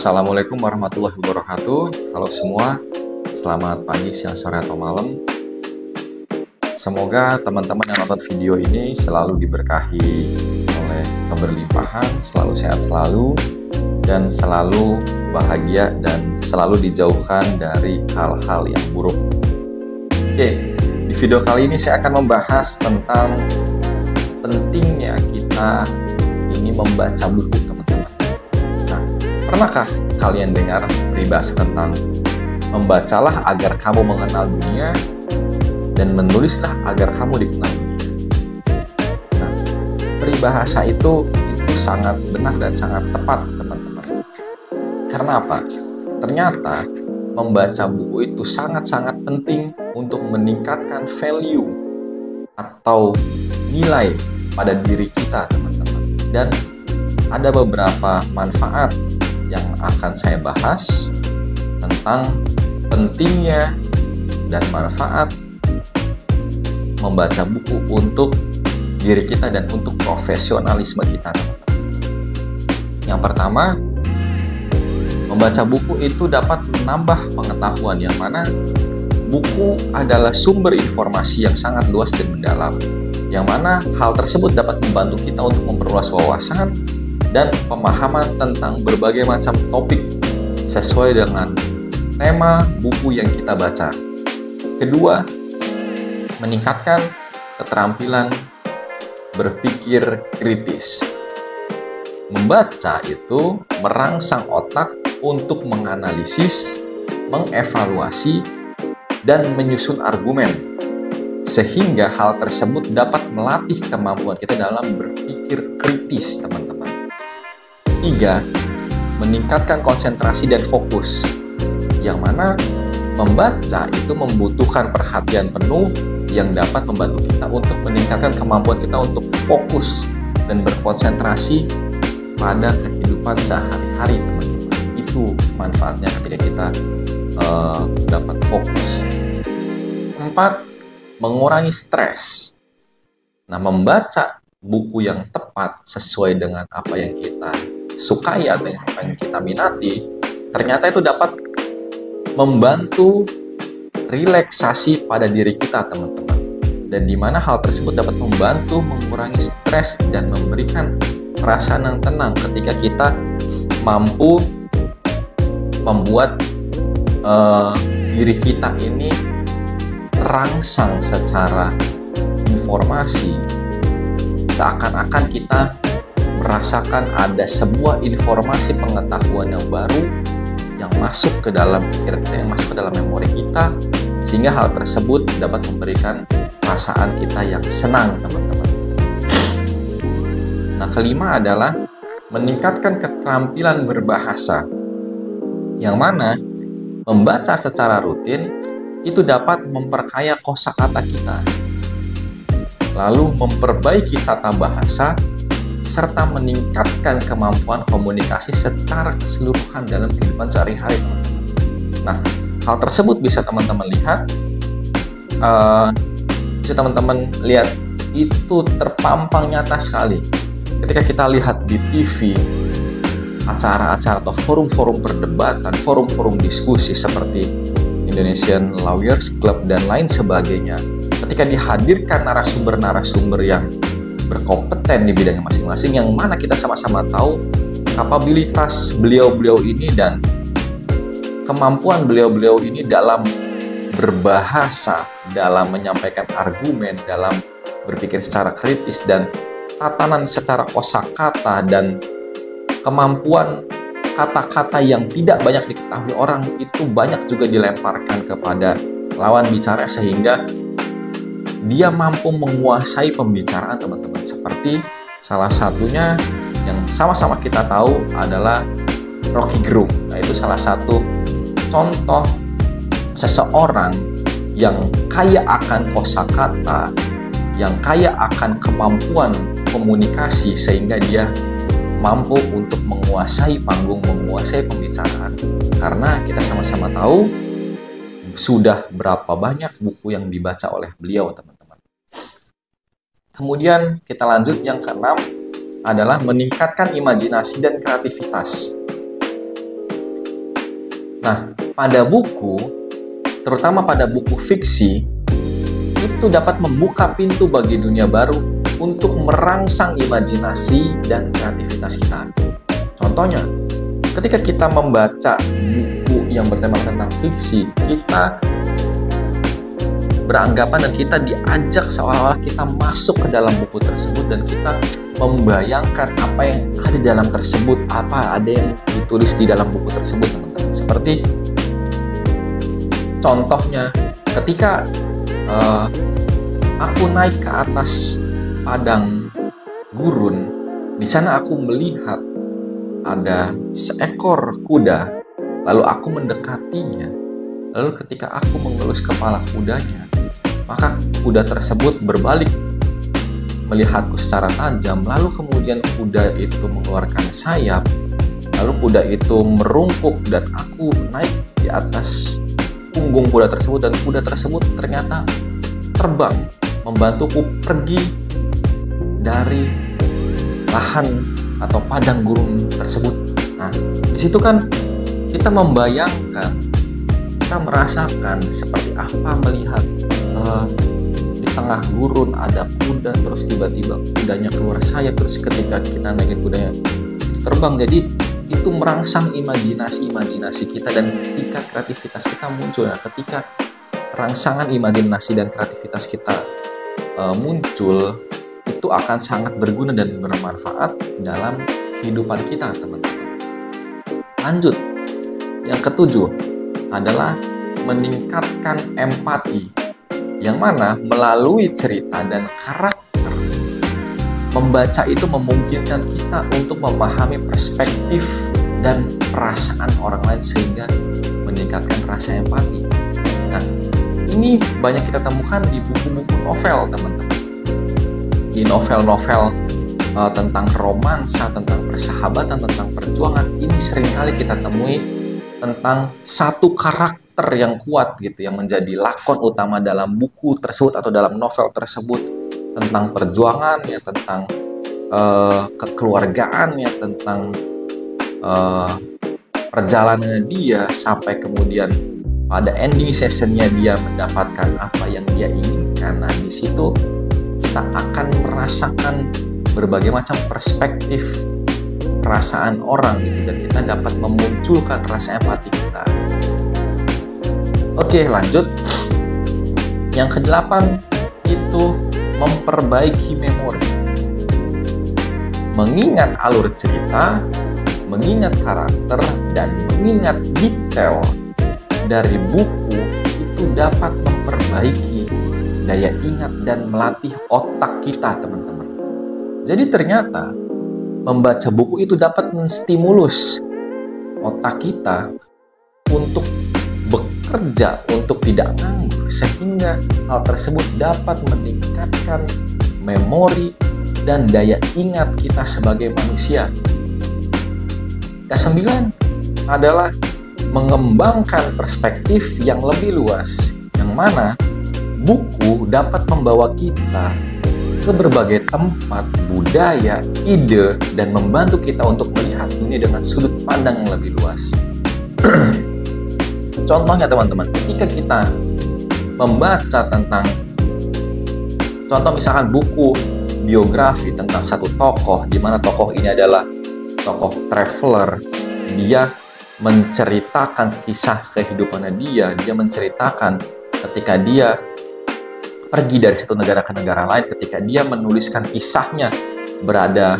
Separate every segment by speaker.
Speaker 1: Assalamualaikum warahmatullahi wabarakatuh. Halo semua, selamat pagi, siang, sore, atau malam. Semoga teman-teman yang nonton video ini selalu diberkahi oleh keberlimpahan, selalu sehat selalu, dan selalu bahagia dan selalu dijauhkan dari hal-hal yang buruk. Oke, di video kali ini saya akan membahas tentang pentingnya kita ini membaca buku, teman-teman. Nah, pernahkah kalian dengar peribahasa tentang membacalah agar kamu mengenal dunia dan menulislah agar kamu dikenal dunia? Nah, peribahasa itu sangat benar dan sangat tepat, teman-teman. Karena apa? Ternyata membaca buku itu sangat-sangat penting untuk meningkatkan value atau nilai pada diri kita, teman-teman. Dan ada beberapa manfaat yang akan saya bahas tentang pentingnya dan manfaat membaca buku untuk diri kita dan untuk profesionalisme kita, teman-teman. Yang pertama, membaca buku itu dapat menambah pengetahuan, yang mana buku adalah sumber informasi yang sangat luas dan mendalam, yang mana hal tersebut dapat membantu kita untuk memperluas wawasan dan pemahaman tentang berbagai macam topik sesuai dengan tema buku yang kita baca. Kedua, meningkatkan keterampilan berpikir kritis. Membaca itu merangsang otak untuk menganalisis, mengevaluasi, dan menyusun argumen, sehingga hal tersebut dapat melatih kemampuan kita dalam berpikir kritis, teman-teman. 3. Meningkatkan konsentrasi dan fokus, yang mana membaca itu membutuhkan perhatian penuh yang dapat membantu kita untuk meningkatkan kemampuan kita untuk fokus dan berkonsentrasi pada kehidupan sehari-hari, teman-teman. Itu manfaatnya ketika kita dapat fokus. 4. Mengurangi stres. Nah, membaca buku yang tepat sesuai dengan apa yang kita sukai atau apa yang kita minati, ternyata itu dapat membantu relaksasi pada diri kita, teman-teman. Dan di mana hal tersebut dapat membantu mengurangi stres dan memberikan perasaan yang tenang ketika kita mampu membuat diri kita ini terangsang secara informasi, seakan-akan kita merasakan ada sebuah informasi pengetahuan yang baru yang masuk ke dalam pikiran kita, yang masuk ke dalam memori kita, sehingga hal tersebut dapat memberikan perasaan kita yang senang, teman-teman. Nah, kelima adalah meningkatkan keterampilan berbahasa, yang mana membaca secara rutin itu dapat memperkaya kosakata kita, lalu memperbaiki tata bahasa, serta meningkatkan kemampuan komunikasi secara keseluruhan dalam kehidupan sehari-hari, teman-teman. Nah, hal tersebut bisa teman-teman lihat, itu terpampang nyata sekali ketika kita lihat di TV, acara-acara atau forum-forum perdebatan, forum-forum diskusi seperti Indonesian Lawyers Club dan lain sebagainya. Ketika dihadirkan narasumber-narasumber yang berkompeten di bidangnya masing-masing, yang mana kita sama-sama tahu kapabilitas beliau-beliau ini dan kemampuan beliau-beliau ini dalam berbahasa, dalam menyampaikan argumen, dalam berpikir secara kritis, dan tatanan secara kosakata dan kemampuan kata-kata yang tidak banyak diketahui orang itu banyak juga dilemparkan kepada lawan bicara, sehingga dia mampu menguasai pembicaraan, teman-teman. Seperti salah satunya yang sama-sama kita tahu adalah Rocky Gerung. Nah, itu salah satu contoh seseorang yang kaya akan kosakata, yang kaya akan kemampuan komunikasi, sehingga dia mampu untuk menguasai panggung, menguasai pembicaraan. Karena kita sama-sama tahu sudah berapa banyak buku yang dibaca oleh beliau, teman-teman. Kemudian kita lanjut, yang keenam adalah meningkatkan imajinasi dan kreativitas. Nah, pada buku, terutama pada buku fiksi, itu dapat membuka pintu bagi dunia baru untuk merangsang imajinasi dan kreativitas kita. Contohnya, ketika kita membaca buku yang bertemakan tentang fiksi, kita beranggapan dan kita diajak seolah-olah kita masuk ke dalam buku tersebut dan kita membayangkan apa yang ada di dalam tersebut, apa ada yang ditulis di dalam buku tersebut, teman-teman. Seperti contohnya, ketika aku naik ke atas padang gurun, di sana aku melihat ada seekor kuda, lalu aku mendekatinya. Lalu ketika aku mengelus kepala kudanya, maka kuda tersebut berbalik melihatku secara tajam. Lalu kemudian kuda itu mengeluarkan sayap, lalu kuda itu merungkuk dan aku naik di atas punggung kuda tersebut, dan kuda tersebut ternyata terbang membantuku pergi dari lahan atau padang gurun tersebut. Nah, di situ kan kita membayangkan, kita merasakan seperti apa melihat di tengah gurun ada kuda, terus tiba-tiba kudanya keluar sayap, terus ketika kita naikin kudanya terbang. Jadi itu merangsang imajinasi kita, dan ketika kreativitas kita muncul, ya, ketika rangsangan imajinasi dan kreativitas kita muncul, itu akan sangat berguna dan bermanfaat dalam kehidupan kita, teman-teman. Lanjut, yang ketujuh adalah meningkatkan empati, yang mana melalui cerita dan karakter, membaca itu memungkinkan kita untuk memahami perspektif dan perasaan orang lain sehingga meningkatkan rasa empati. Nah, ini banyak kita temukan di buku-buku novel, teman-teman. Di novel-novel tentang romansa, tentang persahabatan, tentang perjuangan, ini seringkali kita temui tentang satu karakter yang kuat gitu, yang menjadi lakon utama dalam buku tersebut atau dalam novel tersebut, tentang perjuangannya, tentang kekeluargaannya, tentang perjalanannya dia sampai kemudian pada ending sessionnya dia mendapatkan apa yang dia inginkan. Nah, di situ kita akan merasakan berbagai macam perspektif perasaan orang gitu, dan kita dapat memunculkan rasa empati kita. Oke, lanjut. Yang kedelapan itu memperbaiki memori. Mengingat alur cerita, mengingat karakter, dan mengingat detail dari buku itu dapat memperbaiki daya ingat dan melatih otak kita, teman-teman. Jadi ternyata membaca buku itu dapat menstimulus otak kita untuk bekerja, untuk tidak nganggur, sehingga hal tersebut dapat meningkatkan memori dan daya ingat kita sebagai manusia. Kesembilan adalah mengembangkan perspektif yang lebih luas, yang mana buku dapat membawa kita ke berbagai tempat, budaya, ide, dan membantu kita untuk melihat dunia dengan sudut pandang yang lebih luas. Contohnya, teman-teman, ketika kita membaca tentang, contoh misalkan buku biografi tentang satu tokoh, di mana tokoh ini adalah tokoh traveler, dia menceritakan kisah kehidupannya dia menceritakan ketika dia pergi dari satu negara ke negara lain, ketika dia menuliskan kisahnya berada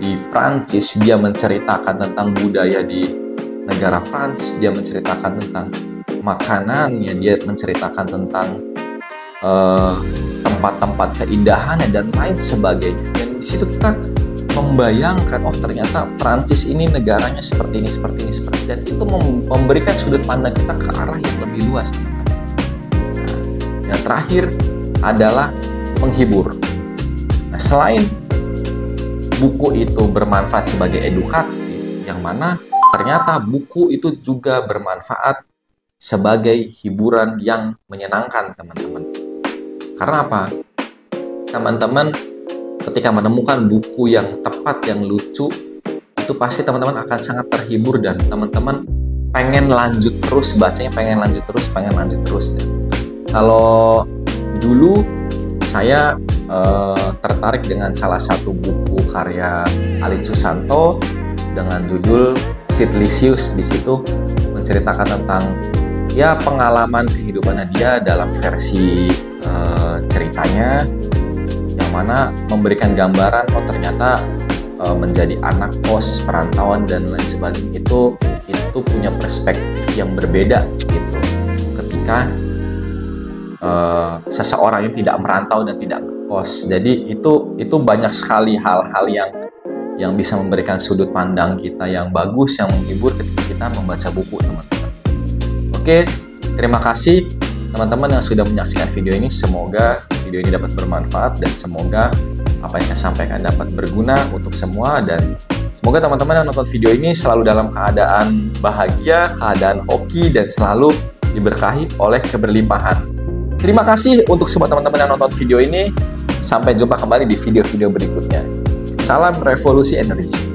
Speaker 1: di Prancis, dia menceritakan tentang budaya di negara Prancis, dia menceritakan tentang makanannya, dia menceritakan tentang tempat-tempat keindahannya dan lain sebagainya. Dan di situ kita membayangkan, oh ternyata Prancis ini negaranya seperti ini, dan itu memberikan sudut pandang kita ke arah yang lebih luas, teman-teman. Nah, yang terakhir adalah menghibur. Nah, selain buku itu bermanfaat sebagai edukatif, yang mana ternyata buku itu juga bermanfaat sebagai hiburan yang menyenangkan, teman-teman. Karena apa? Teman-teman ketika menemukan buku yang tepat, yang lucu, itu pasti teman-teman akan sangat terhibur dan teman-teman pengen lanjut terus bacanya, pengen lanjut terus. Kalau dulu saya tertarik dengan salah satu buku karya Alit Susanto dengan judul Sidlicious. Di situ menceritakan tentang ya pengalaman kehidupannya dia dalam versi ceritanya, yang mana memberikan gambaran ternyata menjadi anak kos perantauan dan lain sebagainya itu punya perspektif yang berbeda gitu ketika seseorang yang tidak merantau dan tidak ngekos. Jadi itu banyak sekali hal-hal yang bisa memberikan sudut pandang kita yang bagus, yang menghibur ketika kita membaca buku, teman-teman. Oke, terima kasih teman-teman yang sudah menyaksikan video ini. Semoga video ini dapat bermanfaat dan semoga apa yang saya sampaikan dapat berguna untuk semua, dan semoga teman-teman yang nonton video ini selalu dalam keadaan bahagia, keadaan hoki, dan selalu diberkahi oleh keberlimpahan. Terima kasih untuk semua teman-teman yang nonton video ini. Sampai jumpa kembali di video-video berikutnya. Salam revolusi energi.